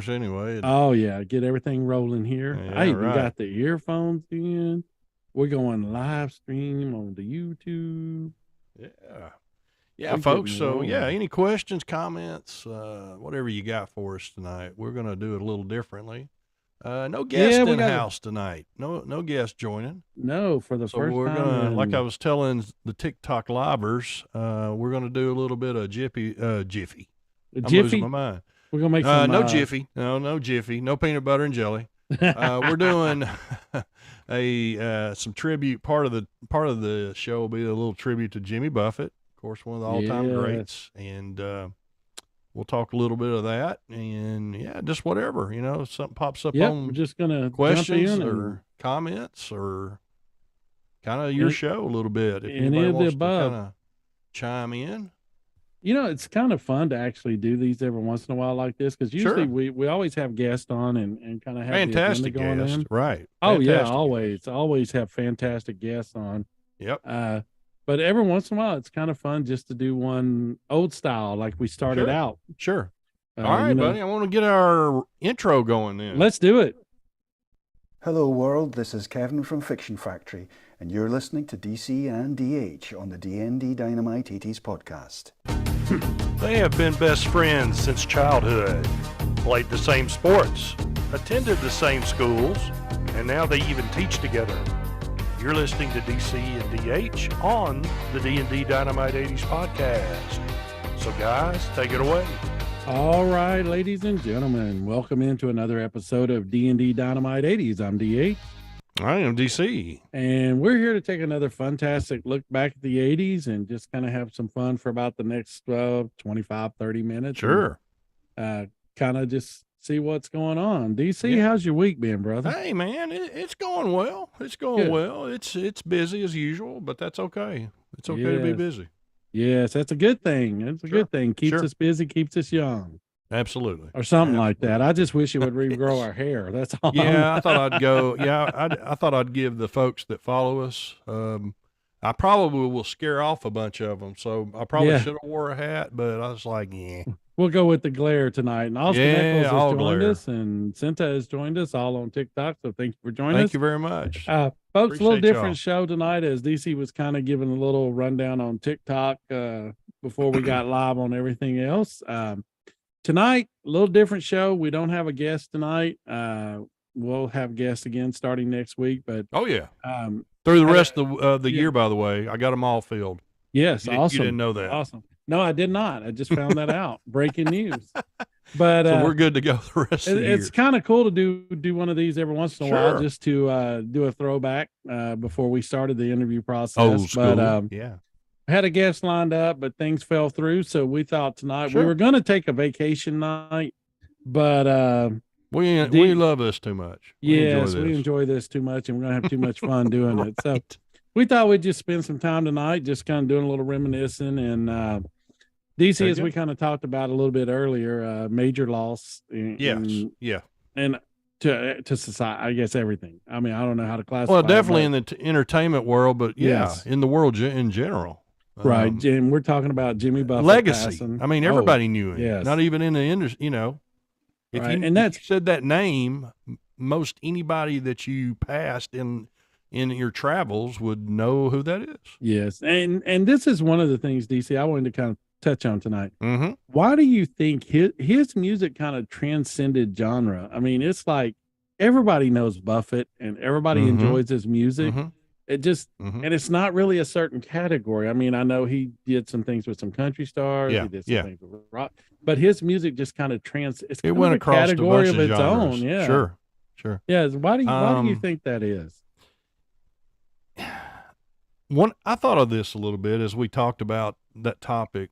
anyway. Oh yeah, get everything rolling here. Yeah, I even right. got the earphones in. We're going live stream on the YouTube. Yeah. Yeah, We're folks. getting So, yeah, rolling. any questions, comments, whatever you got for us tonight, we're going to do it a little differently. No Yeah, guest we in got a house tonight. No guest joining. no for the So first we're time gonna, like I in was telling the TikTok livers, we're gonna do a little bit of Jiffy. a I'm losing my Jiffy. mind. We're gonna make some No Jiffy, no Jiffy, no peanut butter and jelly. We're doing some tribute. Part of the show will be a little tribute to Jimmy Buffett, of course, one of the all-time Yes. greats, and we'll talk a little bit of that, and yeah, just whatever, something pops up Yep, we're on just gonna jump questions in and or comments or kind of your and, show a little bit. If and any anybody of the wants to kind above. of chime in, It's kind of fun to actually do these every once in a while like this because usually sure. we always have guests on and kind of have the agenda Fantastic going guest, in. right? Oh yeah, Fantastic guest. always have fantastic guests on. Yep, Uh, but every once in a while, it's kind of fun just to do one old style like we started sure, out. sure. All Uh, right, you know, buddy. I want to get our intro going then. let's do it. Hello world, this is Kevin from Fiction Factory, and you're listening to DC and DH on the D&D Dynamite 80s podcast. They have been best friends since childhood, played the same sports, attended the same schools, and now they even teach together. You're listening to DC and DH on the D&D Dynamite 80s podcast. So guys, take it away. All right, ladies and gentlemen, welcome into another episode of D&D Dynamite 80s. I'm DH, I am DC. and we're here to take another fantastic look back at the 80s and just kind of have some fun for about the next 25, 30 minutes. Sure. And, kind of just see what's going on. DC, Yeah. how's your week been, brother? Hey man, it's going well. It's going Good. well. It's busy as usual, but that's okay. It's okay to be Yes. busy. Yes, that's a good thing. It's a Sure. good thing. Keeps Sure. us busy, keeps us young, Absolutely. or something like that. I just wish it would regrow our hair. That's all. Yeah, I thought I'd go. Yeah, I thought I'd give the folks that follow us. I probably will scare off a bunch of them, so I probably Yeah. should have wore a hat. But I was like, yeah, We'll go with the glare tonight. And Austin Yeah, Eccles all has joined glare. us, and Cinta has joined us all on TikTok. So thank you for joining thank us. you very much. Folks, a little Appreciate different y'all. show tonight as DC was kind of giving a little rundown on TikTok before we got live on everything else. Tonight, a little different show. We don't have a guest tonight. We'll have guests again starting next week. But Oh yeah, um, through the I- rest of the yeah. year, by the way, I got them all filled. yes, You awesome. didn't know that. Awesome. No, I did not. I just found that out. Breaking news. But So we're good to go the rest of the it's year. kind of cool to do one of these every once in a while, Sure. just to do a throwback before we started the interview process. Old school. But Yeah. I had a guest lined up, but things fell through, so we thought tonight Sure. we were going to take a vacation night, but We love this too much. yes, enjoy we this. enjoy this too much, and we're gonna have too much fun doing it. So Right. we thought we'd just spend some time tonight, just kind of doing a little reminiscing. And DC, There you as go. we kind of talked about a little bit earlier, major loss. Yes. Yeah. And to society, I guess everything. I mean, I don't know how to classify. Well, definitely it, in the entertainment world, but yeah, Yes. in the world in general. but, right. Jim, we're talking about Jimmy Buffett Legacy. passing. I mean, Oh, everybody knew him. yes. Not even in the industry, If Right, you, and that's- if you said that name, most anybody that you passed in your travels would know who that is. yes, and this is one of the things, DC, I wanted to kind of touch on tonight. Mm-hmm. Why do you think his music kind of transcended genre? I mean, it's like everybody knows Buffett and everybody Mhm. enjoys his music. Mm-hmm. It just Mm-hmm. and it's not really a certain category. I mean, I know he did some things with some country stars. Yeah, He did some yeah. things with rock, but his music just kind of it's It kind went of a across a category bunch of of its genres. own. Yeah, Sure. Sure. Yeah. Why do you Um, think that is? I thought of this a little bit as we talked about that topic,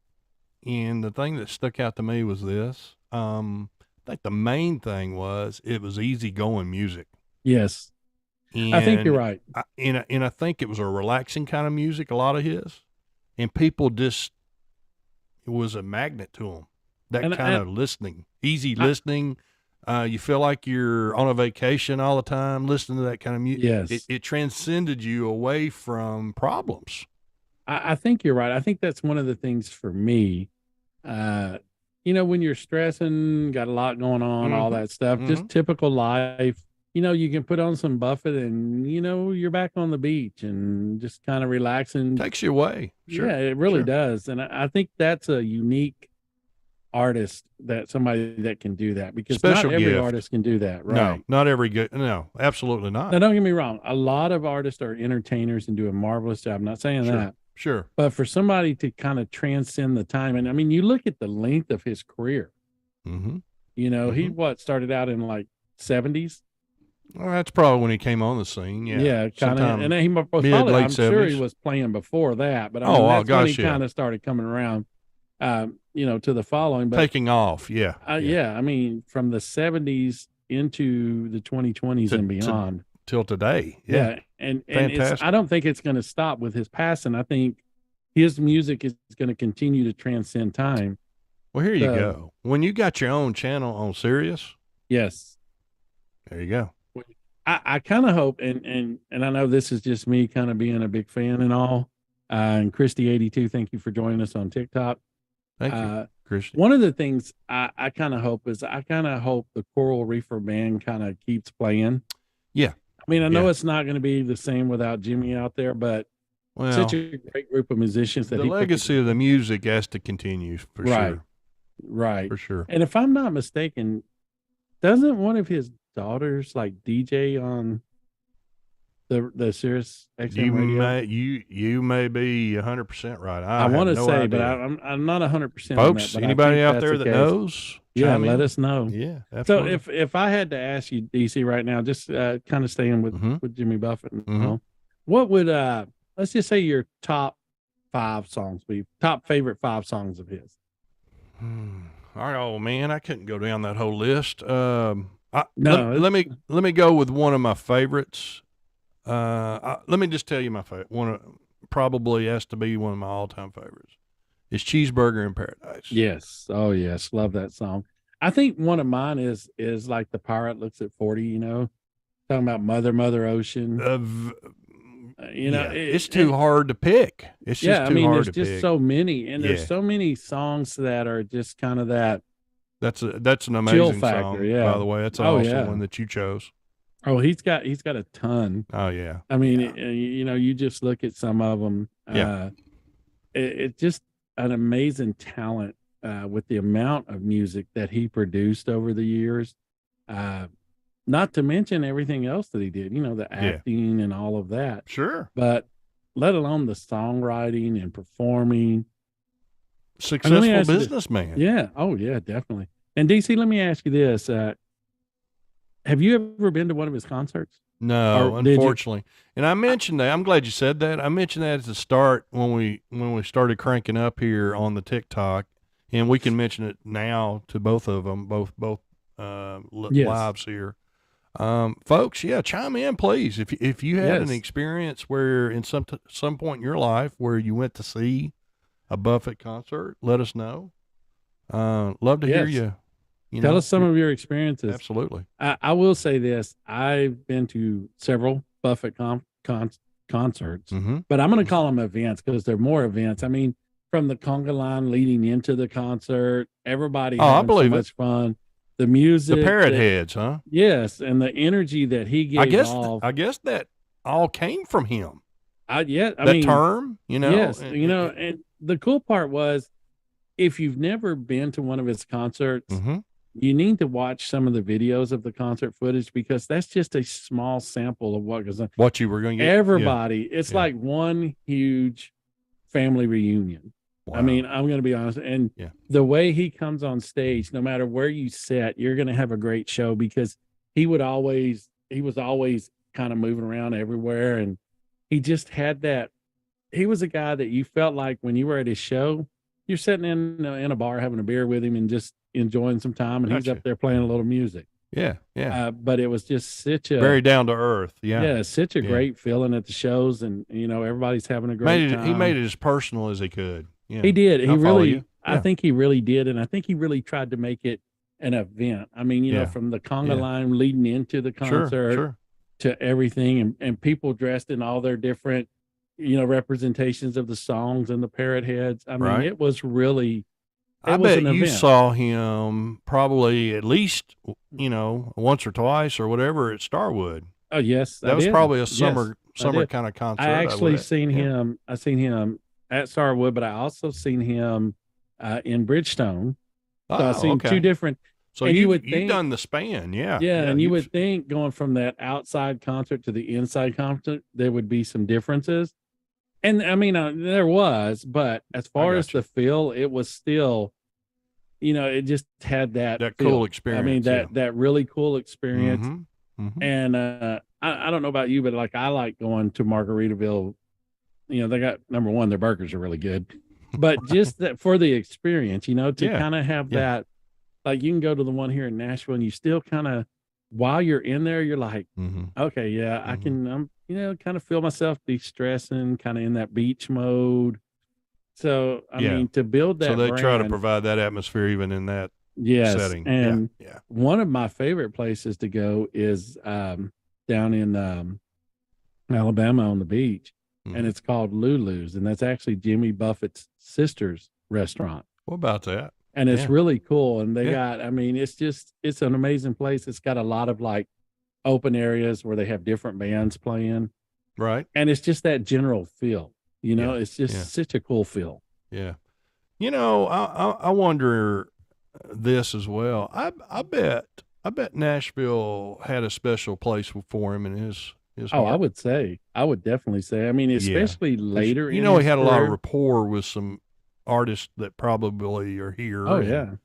and the thing that stuck out to me was this. I think the main thing was it was easygoing music. Yes, And I think you're right. and I think it was a relaxing kind of music, a lot of his, and people just, it was a magnet to them. That And- kind and- of listening, easy listening. You feel like you're on a vacation all the time, listening to that kind of music. Yes. It transcended you away from problems. I think you're right. I think that's one of the things for me. when you're stressing, got a lot going on, all Mhm. that stuff, just typical life. You can put on some Buffett and, you're back on the beach and just kind of relaxing. Takes you away. Sure. Yeah, it really Sure. does. And I think that's a unique artist, that somebody that can do that, because Special not every gift. artist can do that. Right. No, not every good. No, absolutely not. Now, don't get me wrong. A lot of artists are entertainers and do a marvelous job. I'm not saying Sure. that. Sure. But for somebody to kind of transcend the time, and I mean, you look at the length of his career. Mm-hmm. He started out in like 70s. Well, that's probably when he came on the scene. Yeah. Yeah, kind of. Sometime And then he was probably, late I'm sure he 70s. was playing before that, but I Oh, mean, oh, that's when gosh, he yeah. kind of started coming around, to the following. But Taking off. Yeah. yeah, I mean, from the 70s into the 2020s and beyond. Till today. Yeah. And Fantastic. I don't think it's going to stop with his passing. I think his music is going to continue to transcend time. Well, here you go. When you got your own channel on Sirius, yes, there you go. I kind of hope, and I know this is just me kind of being a big fan and all. And Christy82, thank you for joining us on TikTok. Thank you, Christy. One of the things I kind of hope is the Coral Reefer Band kind of keeps playing. Yeah. I mean, I know it's not going to be the same without Jimmy out there, but such a great group of musicians that the legacy of the music has to continue for sure. Right. For sure. And if I'm not mistaken, doesn't one of his daughters like DJ on the Sirius XM radio? You may be 100% right. I want to say, idea. but I'm not 100%. Folks, on that, anybody out there that knows? Yeah, let us know. Yeah, absolutely. So if I had to ask you, DC, right now, just kind of staying with Jimmy Buffett, what would let's just say your top 5 songs be? Top favorite 5 songs of his? Oh man, I couldn't go down that whole list. Let me go with one of my favorites. Let me just tell you my favorite. Probably has to be one of my all-time favorites. It's Cheeseburger in Paradise. Yes. Oh yes, love that song. I think one of mine is like The Pirate Looks at 40. Talking about Mother Ocean. It's too hard to pick. It's just too hard to pick. There's just so many, and there's so many songs that are just kind of that. That's an amazing factor, song. yeah. By the way, that's an awesome one that you chose. Oh, he's got a ton. Oh yeah. I mean, you just look at some of them. It's just an amazing talent with the amount of music that he produced over the years. Not to mention everything else that he did, the acting and all of that. Sure. But let alone the songwriting and performing. Successful businessman. Yeah. Oh, yeah, definitely. And DC, let me ask you this. Have you ever been to one of his concerts? No, unfortunately. And I mentioned that. I'm glad you said that. I mentioned that at the start when we started cranking up here on the TikTok, and we can mention it now to both of them, both lives here. Folks, chime in, please. If you had an experience where in some point in your life where you went to see a Buffett concert, let us know. Love to hear you. Tell us some of your experiences. Absolutely. I will say this. I've been to several Buffett concerts, but I'm going to call them events because they're more events. I mean, from the conga line leading into the concert, everybody having so much fun. The music, the Parrot Heads, huh? Yes, and the energy that he gave off. I guess that all came from him. I mean, term, Yes, and the cool part was, if you've never been to one of his concerts, you need to watch some of the videos of the concert footage, because that's just a small sample of what goes on. What you were going to get. Everybody, it's like one huge family reunion. Wow. I mean, I'm going to be honest. And the way he comes on stage, no matter where you sit, you're going to have a great show, because he was always kind of moving around everywhere. And he just had that. He was a guy that you felt like when you were at his show, you're sitting in a bar having a beer with him and just enjoying some time. And he's up there playing a little music. Yeah. Yeah. But it was just such a very down to earth. Yeah. Yeah. Such a great feeling at the shows. And, everybody's having a great time. He made it as personal as he could. Yeah. He did. I think he really did. And I think he really tried to make it an event. I mean, from the conga line leading into the concert to everything, and people dressed in all their different, representations of the songs and the Parrot Heads. I mean, it was really I was bet an you event. saw him probably at least, once or twice or whatever at Starwood. Oh yes, That I was did. probably a Yes, summer I did. kind of concert. I actually would- seen yeah. him. I seen him at Starwood, but I also seen him in Bridgestone. So I Oh, seen two okay. different. So and you would you've think- done the span, yeah. Yeah, and you you've- would think going from that outside concert to the inside concert, there would be some differences. And I mean, there was, but as far as gotcha. the feel, it was still, it just had that cool feel. experience. I mean, that really cool experience. Mhm, mhm. And I don't know about you, but like I like going to Margaritaville. They got number one, their burgers are really good, but just that for the experience, to Yeah, kind of have yeah. that. Like you can go to the one here in Nashville, and you still kind of, while you're in there, you're like, Mhm. okay, yeah, I Mhm. can, kind of feel myself de-stressing, kind of in that beach mode. So I Yeah. mean, to build that, So they try to brand, provide that atmosphere even in that yes, setting. and yeah. one of my favorite places to go is down in Alabama on the beach, Mhm. and it's called Lulu's, and that's actually Jimmy Buffett's sister's restaurant, What about that? and it's Yeah. really cool. And they Yeah. got, I mean, it's an amazing place. It's got a lot of like open areas where they have different bands playing, Right. and it's just that general feel. Yeah, It's just yeah. such a cool feel. Yeah. I wonder this as well. I bet Nashville had a special place for him in his Oh, heart. I would definitely say. I mean, especially 'Cause later. he in had his a lot of career. rapport with some artists that probably are here. Oh and, yeah,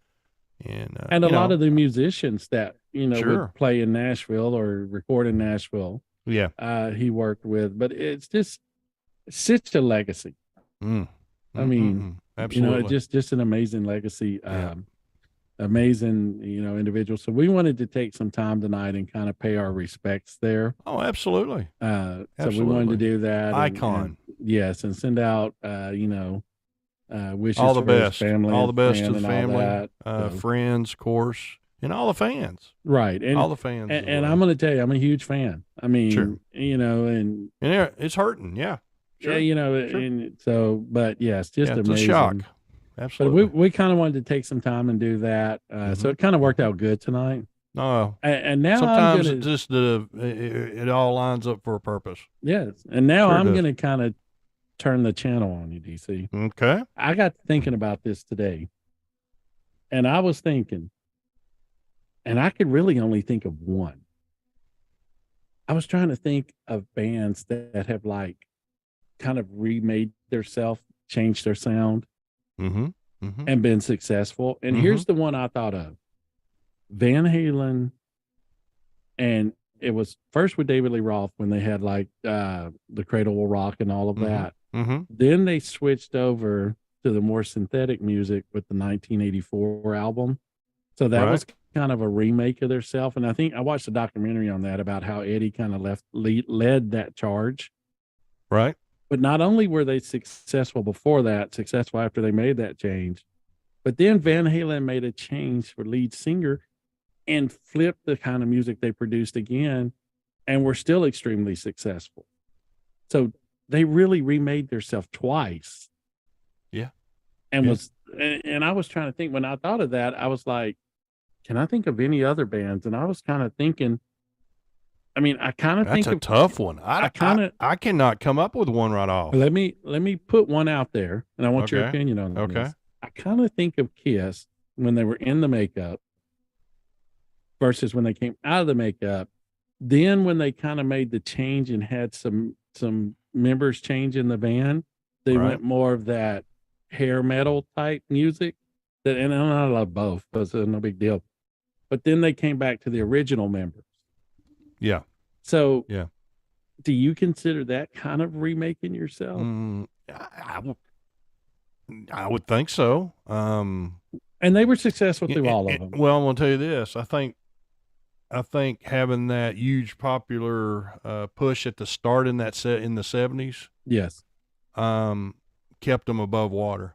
and and a lot of the musicians that Sure. would play in Nashville or record in Nashville, yeah. he worked with. But it's just such a legacy. Mm. I mean, absolutely. just an amazing legacy. Yeah. Amazing, individual. So we wanted to take some time tonight and kind of pay our respects there. Oh, absolutely. So we wanted Absolutely. to do that. Icon. And yes, and send out, wishes All the for his best. family, All the best friend to the and all family, that. So- friends, of course, and all the fans. right. And all the fans. as and well. I'm going to tell you, I'm a huge fan. I mean, Sure. and it's hurting. Yeah. Sure. yeah, Sure. and so, but yes, just Yeah, it's amazing. a shock. But Absolutely. we kind of wanted to take some time and do that. So it kind of worked out good tonight. No. And now I'm Sometimes gonna, it just it all lines up for a purpose. yes, and now Sure I'm does. going to kind of turn the channel on you, DC. Okay. I got thinking about this today, and I was thinking, and I could really only think of one. I was trying to think of bands that have like kind of remade themselves, changed their sound, Mm-hmm. Mm-hmm. and been successful. And here's the one I thought of: Van Halen, and it was first with David Lee Roth when they had like the Cradle Will Rock and all of Mhm. that. Mm-hmm. Then they switched over to the more synthetic music with the 1984 album. So that Right. was kind of a remake of their self. And I think I watched a documentary on that about how Eddie kind of led that charge. Right. But not only were they successful before that, successful after they made that change, but then Van Halen made a change for lead singer and flipped the kind of music they produced again, and were still extremely successful. So they really remade themselves twice. Yeah. And Yeah. and I was trying to think, when I thought of that, I was like, can I think of any other bands? And I was kind of thinking, I mean, I kind of That's think a of, tough one. I cannot come up with one right off. let me put one out there, and I want your Okay. opinion on Okay. this. I kind of think of Kiss when they were in the makeup versus when they came out of the makeup. Then when they kind of made the change and had some members change in the band, they Right. went more of that hair metal type music. And I love both, because it's no big deal. But then they came back to the original members. Yeah. So Yeah. do you consider that kind of remaking yourself? I would think so. And they were successful through all of them. Well, I'm going to tell you this. I think having that huge popular push at the start in the 70s Yes. kept them above water.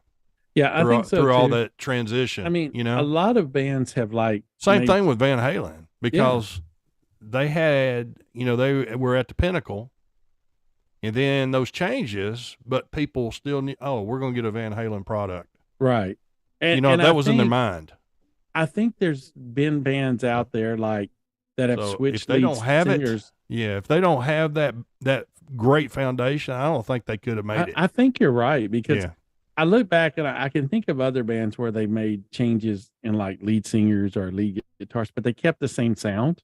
Yeah, I think so through all too. that transition. I mean, you a know, lot of bands have like same made- thing with Van Halen, because they had, they were at the pinnacle, and then those changes, but people still we're going to get a Van Halen product. right? And, that I was in their think, mind. I think there's been bands out there like that have So if switched they lead don't have singers. if they don't have that great foundation, I don't think they could have made it. I think you're right because Yeah. I look back and I can think of other bands where they made changes in like lead singers or lead guitarists, but they kept the same sound.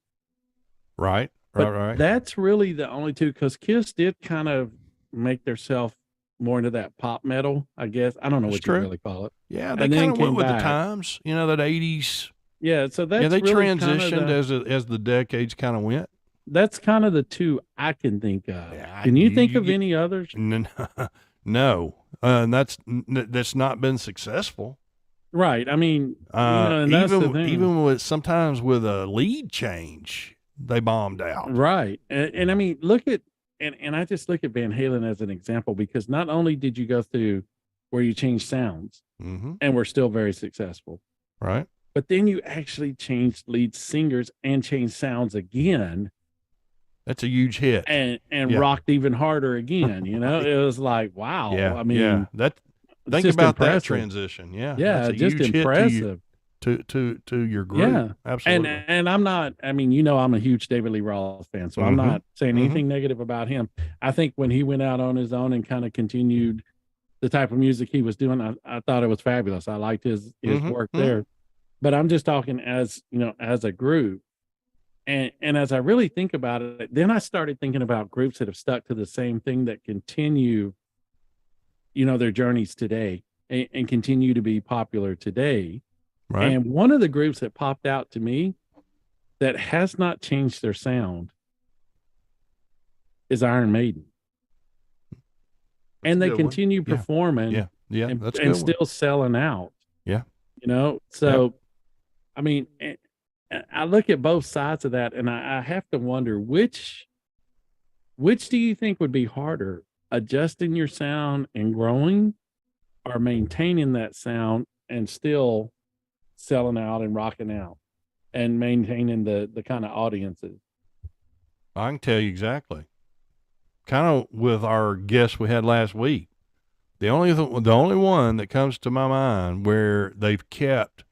Right. But Right. that's really the only two because Kiss did kind of make themselves more into that pop metal, I guess. I don't know That's what true. you really call it. Yeah, they And then kind of went came with the back. times, that 80s. Yeah, so that's Yeah, they really kinda transitioned as the decades kind of went. that's kind of the two I can think of. Yeah, Can you think you of get- any others? No, and that's not been successful. Right. I mean, and that's the thing. Even with sometimes with a lead change, they bombed out. Right. And I mean, look at and I just look at Van Halen as an example because not only did you go through where you changed sounds Mm-hmm. and we're still very successful, Right. but then you actually changed lead singers and changed sounds again That's a huge hit. and Yeah. rocked even harder again. It was like, wow. Yeah. I mean, yeah. it's Think just about that impressive. transition. Yeah. Yeah, That's a just huge impressive. hit to your group. Yeah. Absolutely. And I'm not, I mean, I'm a huge David Lee Roth fan, so I'm Mhm. not saying Mhm. anything negative about him. I think when he went out on his own and kind of continued the type of music he was doing, I thought it was fabulous. I liked his Mhm. work Mhm. there. But I'm just talking as, as a group. And as I really think about it, then I started thinking about groups that have stuck to the same thing that continue, their journeys today and continue to be popular today. Right. And one of the groups that popped out to me that has not changed their sound is Iron Maiden. That's And a they good one. continue Yeah. performing Yeah. Yeah. and, That's a and good one. still selling out. Yeah. So I mean, I look at both sides of that and I have to wonder which do you think would be harder, adjusting your sound and growing or maintaining that sound and still selling out and rocking out and maintaining the kind of audiences? I can tell you exactly. Kind of with our guest we had last week. The only one that comes to my mind where they've kept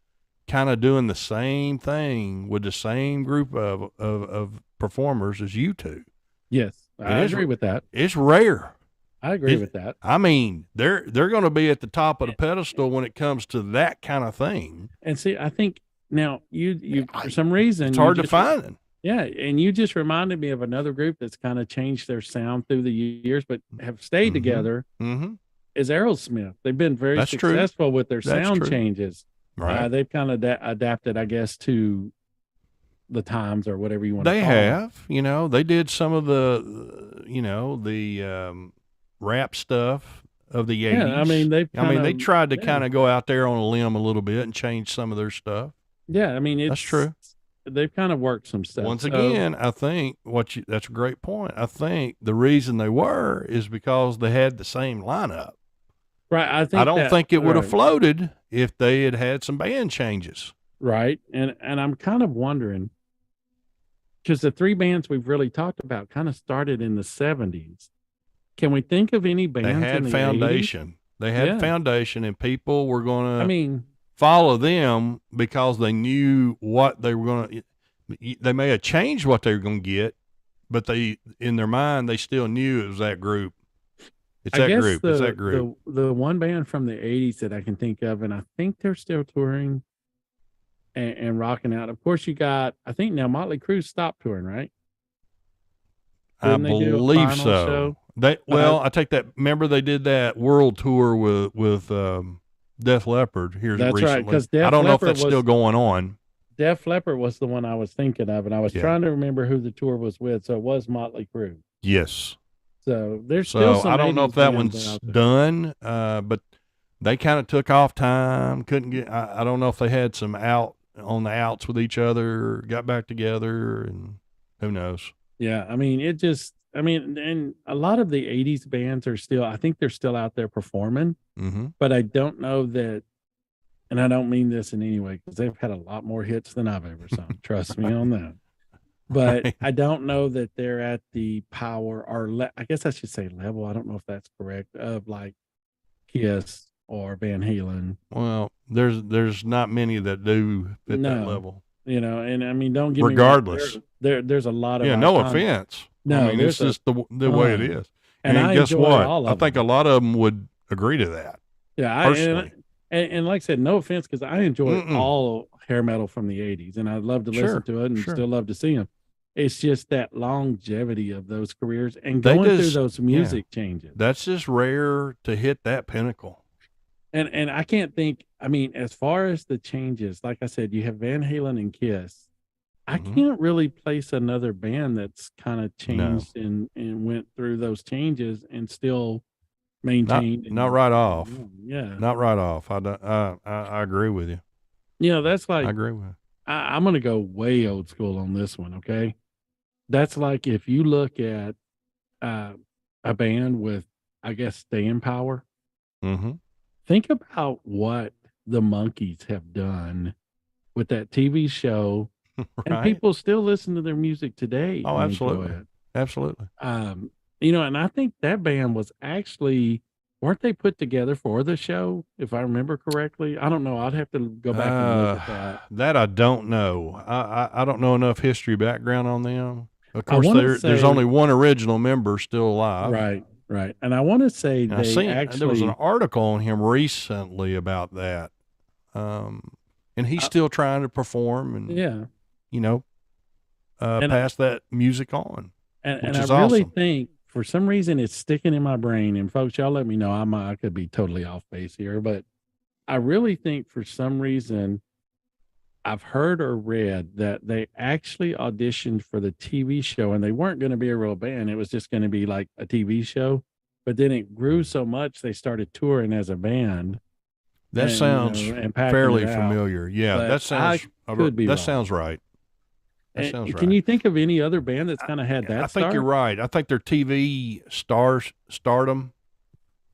kind of doing the same thing with the same group of performers as you two. Yes, I agree with that. It's rare. I agree with that. I mean, they're going to be at the top of the pedestal when it comes to that kind of thing. And see, I think now you for some reason It's you hard to just- find them. Yeah, and you just reminded me of another group that's kind of changed their sound through the years, but have stayed Mhm. together. Mm-hmm. Is Aerosmith? They've been very That's true. successful with their That's sound true. changes. Right. They've kind of adapted, I guess, to the times or whatever you want to They call them. have, they did some of the, rap stuff of the 80s. Yeah, I mean they've. they tried to yeah. kind of go out there on a limb a little bit and change some of their stuff. Yeah, I mean That's true. They've kind of worked some stuff. Once So- again, I think that's a great point. I think the reason they were is because they had the same lineup. right? I don't think it would have right. floated if they had had some band changes. Right. And I'm kind of wondering because the three bands we've really talked about kind of started in the 70s. Can we think of any bands They in had the foundation. They had Yeah. foundation, and people were going 80s? to I mean, follow them because they knew what they were going to. They may have changed what they were going to get, but they, in their mind, they still knew it was that group. It's I that guess group. It's that group. The one band from the 80s that I can think of, and I think they're still touring and rocking out. Of course, you got, I think now Motley Crue stopped touring, right? I Didn't they do a believe final so. show? I take that. Remember, they did that world tour with Def Leppard here That's recently. right, 'cause I Def don't know if Leppard that's still was- going on. Def Leppard was the one I was thinking of, and I was Yeah. trying to remember who the tour was with. So it was Motley Crue. Yes. So there's still So some I don't know 80s if that bands one's out there. done, but they kind of took off time. Couldn't get. I don't know if they had some out on the outs with each other, got back together, and who knows. Yeah, I mean, and a lot of the 80s bands are still, I think they're still out there performing, Mm-hmm. but I don't know that, and I don't mean this in any way because they've had a lot more hits than I've ever sung. Trust me on that. But Right. I don't know that they're at the power or I guess I should say level. I don't know if that's correct of like Kiss or Van Halen. Well, there's not many that do at that No. level. You know, and I mean, don't get Regardless. me wrong. There's a lot of Yeah, no iconic- offense. No, I mean, it's there's a just the way it ton. is. And And I guess enjoy what? all I of think them. a lot of them would agree to that. Yeah, personally. and like I said, no offense, because I enjoy Mm-mm. all hair metal from the '80s, and I'd love to listen Sure, to it and sure. still love to see them. It's just that longevity of those careers and They going through just- those music changes. That's just rare to hit that pinnacle. And I can't think. I mean, as far as the changes, like I said, you have Van Halen and Kiss. I Mhm. can't really place another band that's kind of No. changed and went through those changes and still maintained. Not right off. Yeah. Not right off. I agree with you. You know, that's like I agree with you. I'm going to go way old school on this one. Okay. That's like if you look at a band with, I guess, staying power, Mm-hmm. think about what the Monkees have done with that TV show, and Right. people still listen to their music today. Oh, and enjoy absolutely. it. Absolutely. You know, and I think that band was actually, weren't they put together for the show, if I remember correctly? I don't know. I'd have to go back and look at that. That I don't know. I don't know enough history background on them. Of I course, wanna there's say- only one original member still alive. Right, right. And I want to say And I they seen actually, there was an article on him recently about that. And he's still trying to perform and yeah. you know, And- pass that music on. And which I is really awesome. think for some reason it's sticking in my brain. And folks, y'all let me know. I could be totally off base here, but I really think for some reason I've heard or read that they actually auditioned for the TV show and they weren't going to be a real band. It was just going to be like a TV show. But then it grew so much they started touring as a band. That and, you sounds know, and packing fairly it out. familiar. Yeah, But that sounds could be that wrong. sounds right. That And sounds right. can you think of any other band that's kind of had that? I think you're right. I think their TV stardom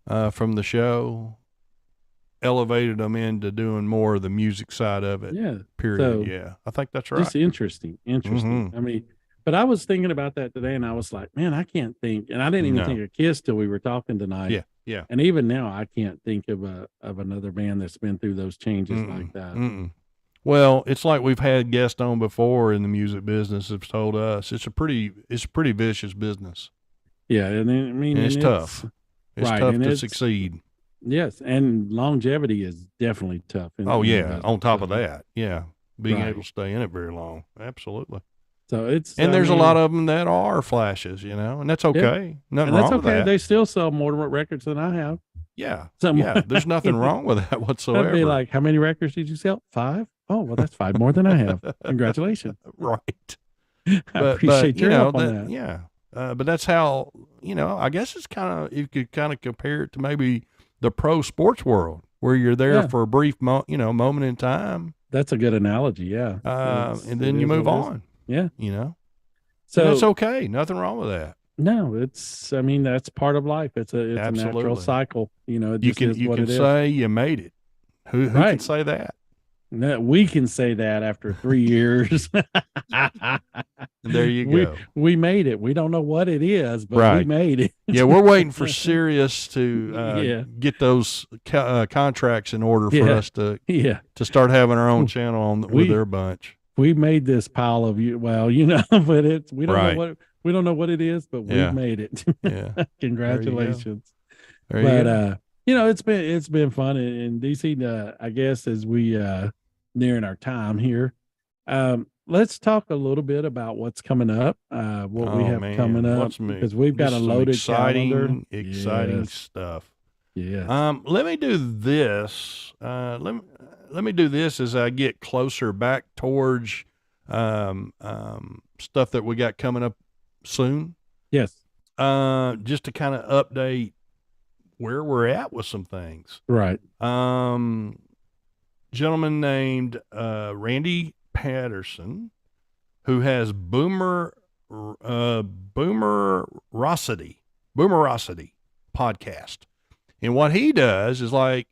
from the show elevated them into doing more of the music side of it. Yeah. Period. So, yeah, I think that's right. Just interesting. Mhm. I mean, but I was thinking about that today and I was like, man, I can't think. And I didn't even No. think of Kiss till we were talking tonight. Yeah, yeah. And even now, I can't think of another band that's been through those changes like that. Mm-mm. Well, it's like we've had guests on before in the music business have told us it's a pretty vicious business. Yeah. And then, I mean, And it's and tough. It's right, tough and to it's- succeed. Yes. And longevity is definitely tough. Oh in yeah. business. On top of that, yeah, being Right. able to stay in it very long, absolutely. So it's, And there's a lot of them that are flashes, you know, and that's okay. Nothing and that's wrong with okay. that. They still sell more records than I have. Yeah, Some- yeah. There's nothing wrong with that whatsoever. I'd be like, how many records did you sell? 5? Oh, well, that's 5 more than I have. Congratulations. right. I appreciate your help on that. Yeah. But that's how, you know, I guess it's kind of, you could kind of compare it to maybe the pro sports world where you're there Yeah. for a brief, moment in time, That's a good analogy. Yeah. and then you move on. Yeah. You know, So and that's okay. Nothing wrong with that. no, I mean, that's part of life. It's a natural Absolutely. cycle. You know, it You just can is what it is. say you made it. Who can Right. say that? No, we can say that after 3 years. And there you We- go. We made it. We don't know what it is, but we Right. made it. Yeah, we're waiting for Sirius to Yeah. get those contracts in order for Yeah. us to Yeah. start having our own channel on We- with their bunch. We made this pile of you. Well, you know, but we don't Right. know we don't know what it is, but we Yeah. made it. Yeah, Congratulations. there you But go. you know, it's been fun in DC. I guess as we nearing our time here, let's talk a little bit about what's coming up. What we Oh, have man, coming up what's me- because we've got This a is some loaded exciting, calendar. exciting Yes. stuff. Yes. Let me do this. Let me do this as I get closer back towards stuff that we got coming up soon. Yes. Just to kind of update where we're at with some things. Right. Gentleman named Randy Patterson, who has Boomerosity podcast, and what he does is like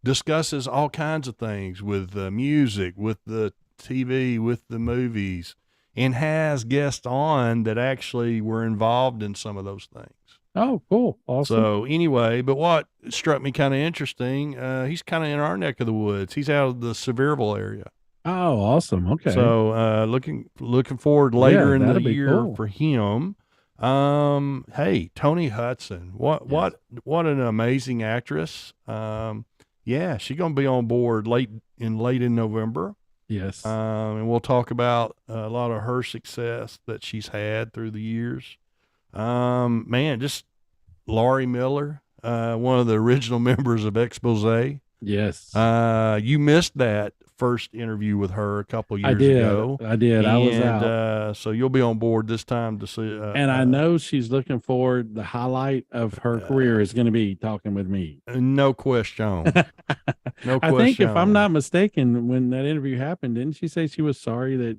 discusses all kinds of things with music, with the TV, with the movies, and has guests on that actually were involved in some of those things. Oh, cool. Awesome. So anyway, but what struck me kind of interesting, he's kind of in our neck of the woods. He's out of the Sevierville area. Oh, awesome. Okay. So looking forward Yeah, later in the that'll be year cool. for him. Hey, Tony Hudson, what an amazing actress. Yeah, she's gonna be on board late in November. Yes. And we'll talk about a lot of her success that she's had through the years. Man, just Laurie Miller, one of the original members of Expose. Yes. You missed that first interview with her a couple years I did. ago. I did. I was out. So you'll be on board this time to see. And I know she's looking forward. The highlight of her career is going to be talking with me. No question. No question. I think if I'm not mistaken, when that interview happened, didn't she say she was sorry that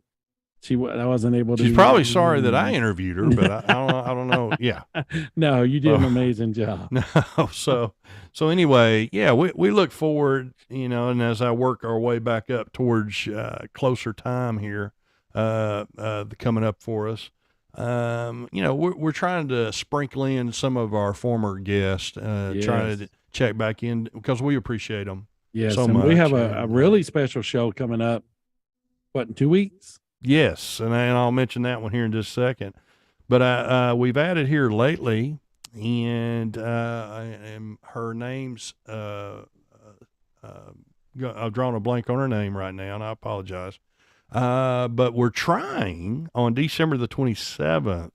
I wasn't able to? She's probably sorry that I interviewed her, but I don't know. Yeah. No, you did an amazing job. No. So anyway, yeah, we look forward, and as I work our way back up towards closer time here, coming up for us, we're trying to sprinkle in some of our former guests, trying to check back in because we appreciate them. Yes, so and much. We have a really special show coming up. What, in 2 weeks? Yes, and I'll mention that one here in just a second. But we've added here lately, and her name's I've drawn a blank on her name right now, and I apologize. But we're trying on December the 27th.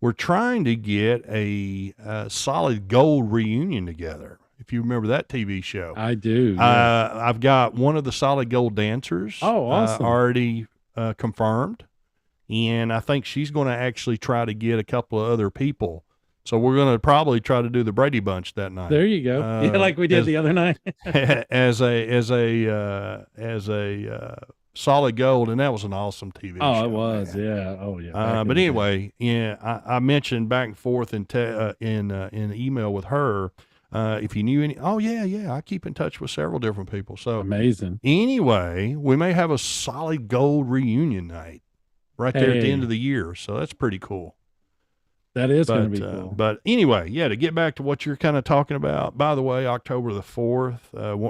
We're trying to get a Solid Gold reunion together. If you remember that TV show, I do. Yes. I've got one of the Solid Gold dancers. Oh, awesome! Already confirmed, and I think she's going to actually try to get a couple of other people. So we're going to probably try to do the Brady Bunch that night. There you go. Yeah, like we did the other night. as a Solid Gold, and that was an awesome TV show. Oh, it was. Man. Yeah. Oh, yeah. But anyway, yeah, I mentioned back and forth in email with her. If you knew any, I keep in touch with several different people. So amazing. Anyway, we may have a Solid Gold reunion night right there at the end of the year. So that's pretty cool. That is going to be cool. But anyway, yeah, to get back to what you're kind of talking about, by the way, October the 4th,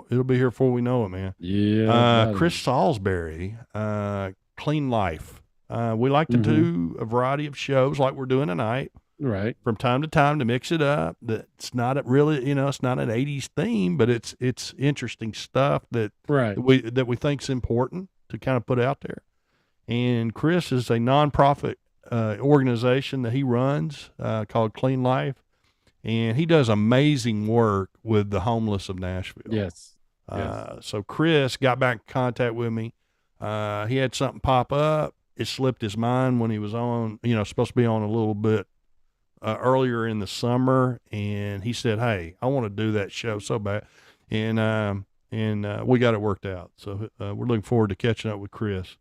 it'll be here before we know it, man. Yeah. Chris Salisbury, Clean Life. We like to do a variety of shows like we're doing tonight. Right. From time to time to mix it up. It's not it's not an 80s theme, but it's interesting stuff that we think's important to kind of put out there. And Chris is a nonprofit organization that he runs called Clean Life, and he does amazing work with the homeless of Nashville. Yes. So Chris got back in contact with me. He had something pop up. It slipped his mind when he was on, supposed to be on a little bit earlier in the summer, and he said, "Hey, I want to do that show so bad," and we got it worked out. So we're looking forward to catching up with Chris.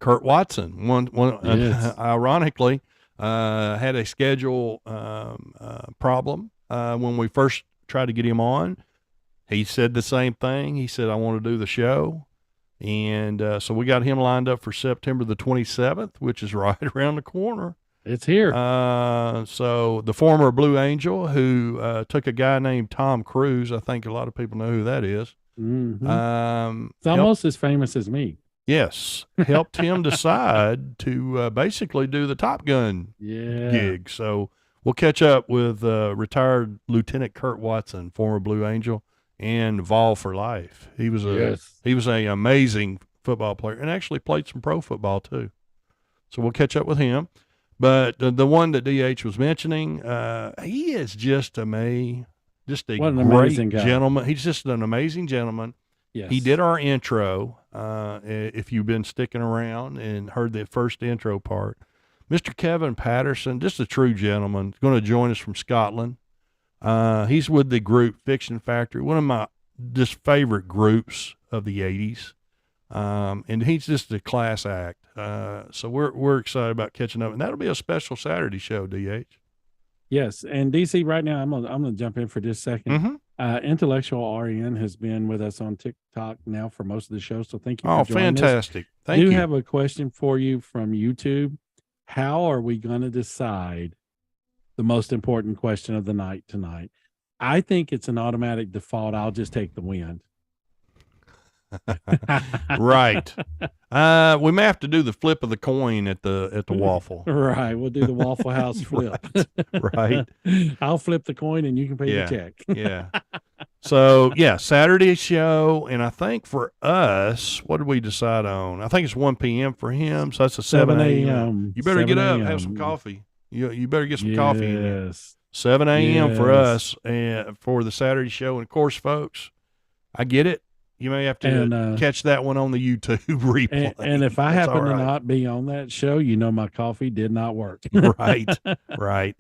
Kurt Watson, one ironically, had a schedule problem when we first tried to get him on. He said the same thing. He said, "I want to do the show." And so we got him lined up for September the 27th, which is right around the corner. It's here. So the former Blue Angel, who took a guy named Tom Cruise, I think a lot of people know who that is. Mm-hmm. It's almost as famous as me. Yes, helped him decide to basically do the Top Gun gig. So we'll catch up with retired Lieutenant Kurt Watson, former Blue Angel, and Vol for life. He was a amazing football player and actually played some pro football too. So we'll catch up with him. But the one that DH was mentioning, he is just a great gentleman. He's just an amazing gentleman. Yes. He did our intro. If you've been sticking around and heard the first intro part, Mr. Kevin Patterson, just a true gentleman, going to join us from Scotland. He's with the group Fiction Factory, one of my just favorite groups of the 80s. And he's just a class act. So we're excited about catching up, and that'll be a special Saturday show, DH. Yes. And DC, right now, I'm gonna jump in for just a second. Mm-hmm. Intellectual RN has been with us on TikTok now for most of the show. So thank you. Oh, fantastic. Thank you. I do have a question for you from YouTube. How are we going to decide the most important question of the night tonight. I think it's an automatic default. I'll just take the win. Right. We may have to do the flip of the coin at the waffle. Right. We'll do the Waffle House flip. Right. I'll flip the coin and you can pay Yeah. the check. Yeah. So yeah, Saturday show, and I think for us, what did we decide on? I think it's 1 p.m. for him, so that's a 7 a.m. You better 7 get up, a.m. have some coffee. You better get some coffee in there. Yes. 7 a.m. for Yes. us and for the Saturday show, and of course, folks, I get it. You may have to And, catch that one on the YouTube replay. And if I That's happen all to right. not be on that show, you know my coffee did not work. Right, right.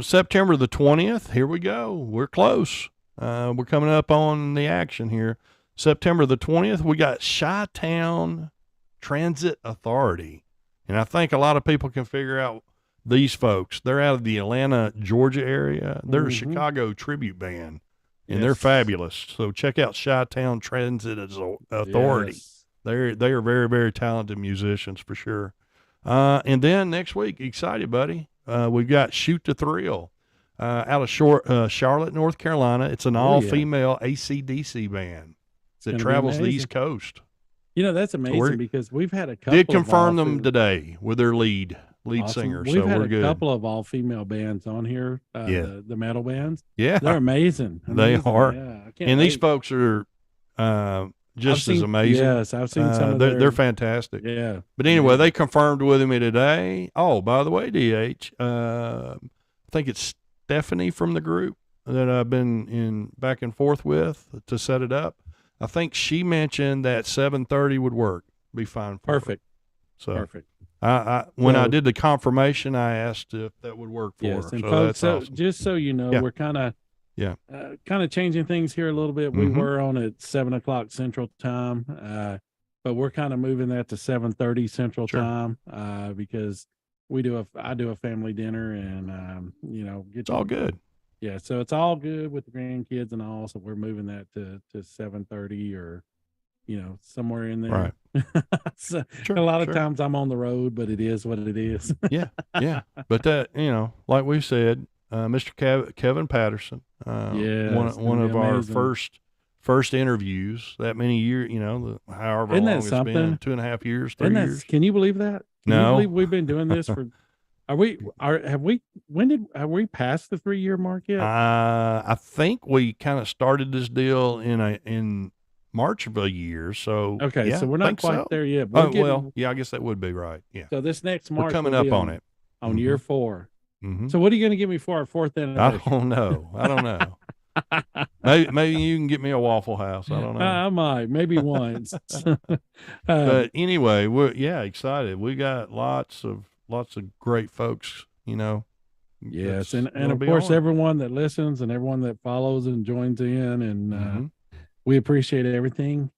September the 20th, here we go. We're close. We're coming up on the action here. September the 20th, we got Chi-Town Transit Authority. And I think a lot of people can figure out these folks. They're out of the Atlanta, Georgia area. They're a Chicago tribute band, and they're Yes. fabulous. So check out Chi-Town Transit Authority. Yes. They are very, very talented musicians for sure. And then next week, excited, buddy. We've got Shoot the Thrill out of Charlotte, North Carolina. It's an all-female AC/DC band that gonna be travels the amazing. East Coast. You know, that's amazing we're- because we've had a couple Did of confirm them all-female- today with their lead Awesome. singer, We've so had we're a good. couple of all-female bands on here, Yeah. the metal bands. Yeah, They're amazing. They Amazing. are. Yeah, I can't and these wait. folks are just I've as seen- amazing. Yes, I've seen some of they're fantastic. Yeah. But anyway, they confirmed with me today. Oh, by the way, DH, I think it's Stephanie from the group that I've been in back and forth with to set it up. I think she mentioned that 7:30 would work, be fine for her. Perfect. So Perfect. when I So- did the confirmation, I asked if that would work for Yes, her. and So folks, that's so awesome. just so you know, Yeah. we're kind of Yeah. kind of changing things here a little bit. We Mhm. were on at 7:00 Central Time, but we're kind of moving that to 7:30 Central Sure. Time because I do a family dinner and It's all good. Yeah, so it's all good with the grandkids and all. So we're moving that to 7:30 or somewhere in there. Right. So Sure, a lot sure. of times I'm on the road, but it is what it is. Yeah. But that, like we said, Mr. Kevin Patterson, Yes, it's one gonna of be our amazing. first interviews that many years, however Isn't that long it's been, something? 2.5 years, 3 And years. can you believe that? Can No. you believe we've been doing this for? Have we passed the 3-year mark yet? I think we kind of started this deal in March of a year. So Okay, yeah, so we're I not think quite so. there yet. Oh, We're getting- well, yeah, I guess that would be right. Yeah. so this next March We're coming will up be on it. on year 4. Hmm. So what are you going to give me for our 4th I anniversary? don't know. Maybe you can get me a Waffle House. I don't know. I might, maybe once. But anyway, we're excited. We got lots of great folks, yes, that's and gonna of be course on it. everyone that listens and everyone that follows and joins in, and Mhm. we appreciate everything.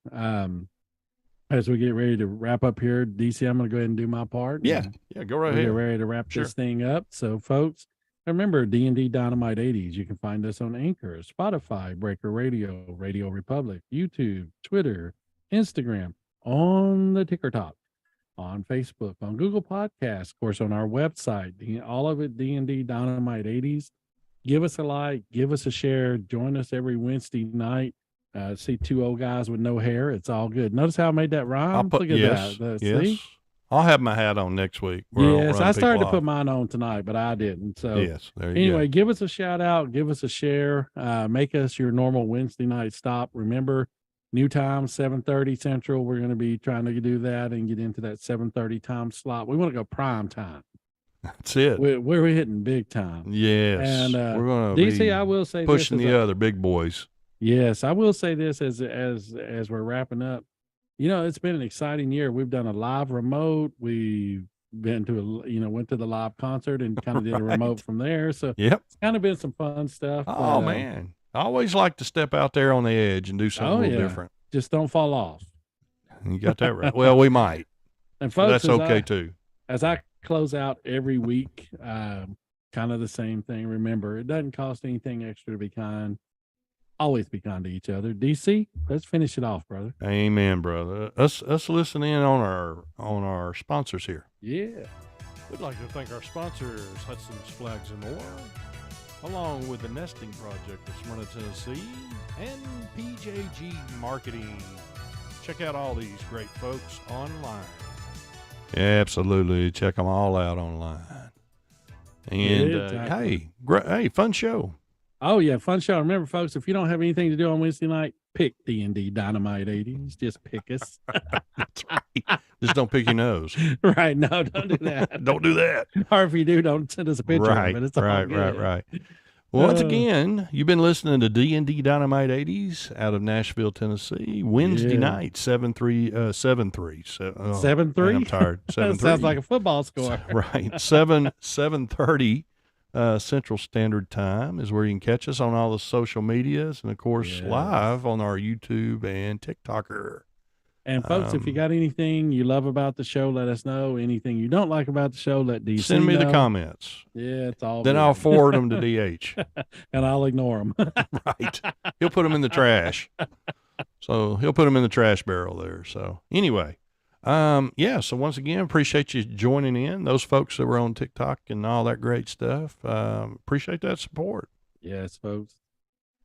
As we get ready to wrap up here, DC, I'm going to go ahead and do my part. Yeah, and go right we'll get ahead. ready to wrap Sure. this thing up. So, folks, remember D&D Dynamite 80s. You can find us on Anchor, Spotify, Breaker Radio, Radio Republic, YouTube, Twitter, Instagram, on the Ticker Talk, on Facebook, on Google Podcasts, of course, on our website. All of it D&D Dynamite 80s. Give us a like, give us a share. Join us every Wednesday night. See 2 old guys with no hair. It's all good. Notice how I made that rhyme? Look at yes, that. yes. See? I'll have my hat on next week. where I'll Yes, run I started to people put off. mine on tonight, but I didn't. So Yes, there you anyway, go. give us a shout out, give us a share, make us your normal Wednesday night stop. Remember, new time 7:30 Central. We're going to be trying to do that and get into that 7:30 time slot. We want to go prime time. That's it. We're hitting big time. Yes, And we're going to DC, be I will say pushing this the as a- other big boys. Yes, I will say this as we're wrapping up. It's been an exciting year. We've done a live remote. We've been to went to the live concert and kind of did a Right. remote from there. So Yep. it's kind of been some fun stuff. Oh man, I always like to step out there on the edge and do something a little yeah. different. Just don't fall off. You got that right. Well, we might. And But folks, that's okay too. as I close out every week, kind of the same thing. Remember, it doesn't cost anything extra to be kind. Always be kind to each other. DC, let's finish it off, brother. Amen, brother. Us listen in on our sponsors here. Yeah. We'd like to thank our sponsors, Hudson's Flags and More, along with the Nesting Project of Smyrna, Tennessee, and PJG Marketing. Check out all these great folks online. Absolutely. Check them all out online. And hey, fun show. Oh yeah, fun show. Remember, folks, if you don't have anything to do on Wednesday night, pick D&D Dynamite 80s. Just pick us. That's right. Just don't pick your nose. Right. No, don't do that. Don't do that. Or if you do, don't send us a picture Right, of it. It's all right, good. right. Well, once again, you've been listening to D&D Dynamite 80s out of Nashville, Tennessee. Wednesday night, 7-3. 7-3? I'm tired. 7-3. That sounds like a football score. Right. 7:30 Central Standard Time is where you can catch us on all the social medias and, of course, live on our YouTube and TikToker. And folks, if you got anything you love about the show, let us know. Anything you don't like about the show, let DC send me know. the comments. Yeah, it's all Then good. I'll forward them to DH. And I'll ignore them. Right. He'll put them in the trash. So he'll put them in the trash barrel there. So anyway, so once again, appreciate you joining in. Those folks that were on TikTok and all that great stuff. Appreciate that support. Yes, folks.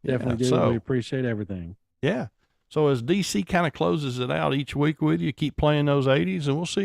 Yeah, Definitely do. so- We appreciate everything. Yeah. So as DC kind of closes it out each week with you, keep playing those 80s, and we'll see you